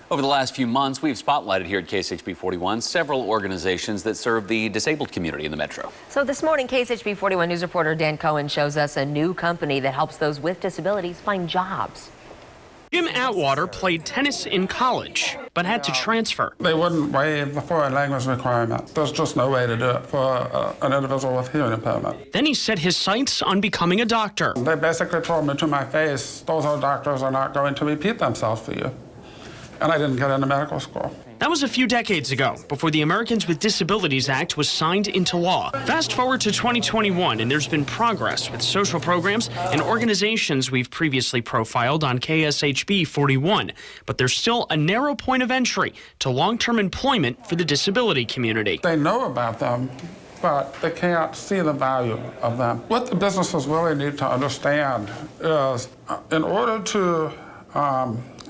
Over the last few months, we've spotlighted here at KSHB 41 several organizations that serve the disabled community in the metro. So this morning, KSHB 41 news reporter Dan Cohen shows us a new company that helps those with disabilities find jobs. Jim Atwater played tennis in college, but had to transfer. They wouldn't waive the foreign language requirement. There's just no way to do it for an individual with hearing impairment. Then he set his sights on becoming a doctor. They basically told me to my face, those old doctors are not going to repeat themselves for you. And I didn't get into medical school. That was a few decades ago, before the Americans with Disabilities Act was signed into law. Fast forward to 2021, and there's been progress with social programs and organizations we've previously profiled on KSHB 41. But there's still a narrow point of entry to long-term employment for the disability community. They know about them, but they can't see the value of them. What the businesses really need to understand is, in order to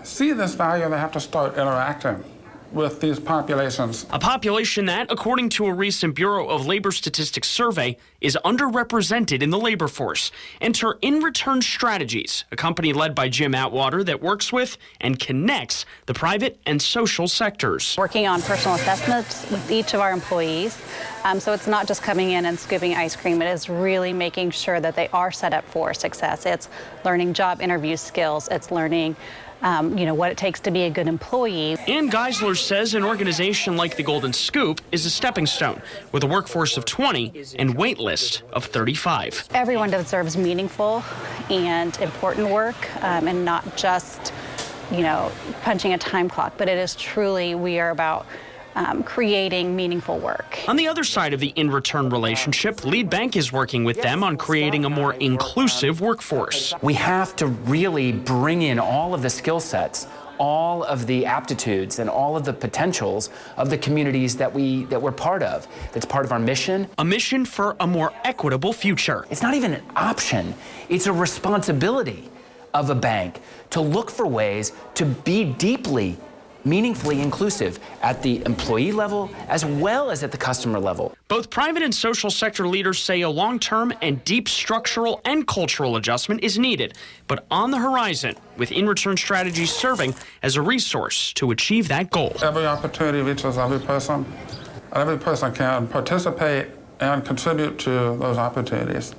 see this value, they have to start interacting with these populations. A population that, according to a recent Bureau of Labor Statistics survey, is underrepresented in the labor force. Enter In Return Strategies, a company led by Jim Atwater that works with and connects the private and social sectors. Working on personal assessments with each of our employees. So it's not just coming in and scooping ice cream. It is really making sure that they are set up for success. It's learning job interview skills. It's learning what it takes to be a good employee. Ann Geisler says an organization like the Golden Scoop is a stepping stone with a workforce of 20 and wait list of 35. Everyone deserves meaningful and important work and not just, punching a time clock, but it is truly, we are about creating meaningful work. On the other side of the in-return relationship, Lead Bank is working with them on creating a more inclusive workforce. We have to really bring in all of the skill sets, all of the aptitudes, and all of the potentials of the communities that we're part of. That's part of our mission. A mission for a more equitable future. It's not even an option. It's a responsibility of a bank to look for ways to be deeply meaningfully inclusive at the employee level as well as at the customer level. Both private and social sector leaders say a long-term and deep structural and cultural adjustment is needed, but on the horizon, with In Return Strategies serving as a resource to achieve that goal. Every opportunity reaches every person, and every person can participate and contribute to those opportunities.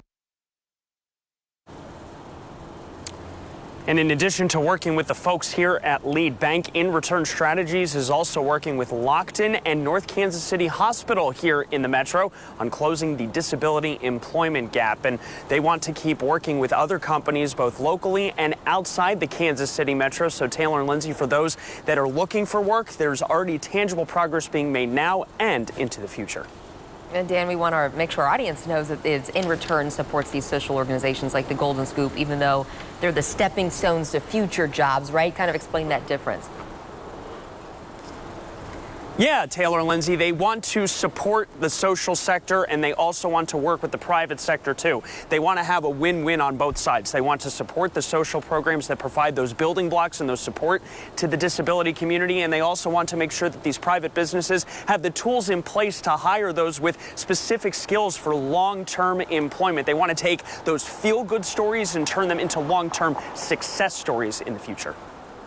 And in addition to working with the folks here at Lead Bank, In Return Strategies is also working with Lockton and North Kansas City Hospital here in the metro on closing the disability employment gap. And they want to keep working with other companies both locally and outside the Kansas City metro. So Taylor and Lindsay, for those that are looking for work, there's already tangible progress being made now and into the future. And Dan, we want to make sure our audience knows that it's In Return supports these social organizations like the Golden Scoop, even though they're the stepping stones to future jobs, right? Kind of explain that difference. Yeah, Taylor and Lindsay, they want to support the social sector and they also want to work with the private sector too. They want to have a win-win on both sides. They want to support the social programs that provide those building blocks and those support to the disability community, and they also want to make sure that these private businesses have the tools in place to hire those with specific skills for long-term employment. They want to take those feel-good stories and turn them into long-term success stories in the future.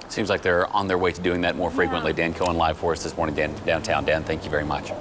Seems like they're on their way to doing that more frequently. Dan Cohen live for us this morning downtown. Dan, thank you very much.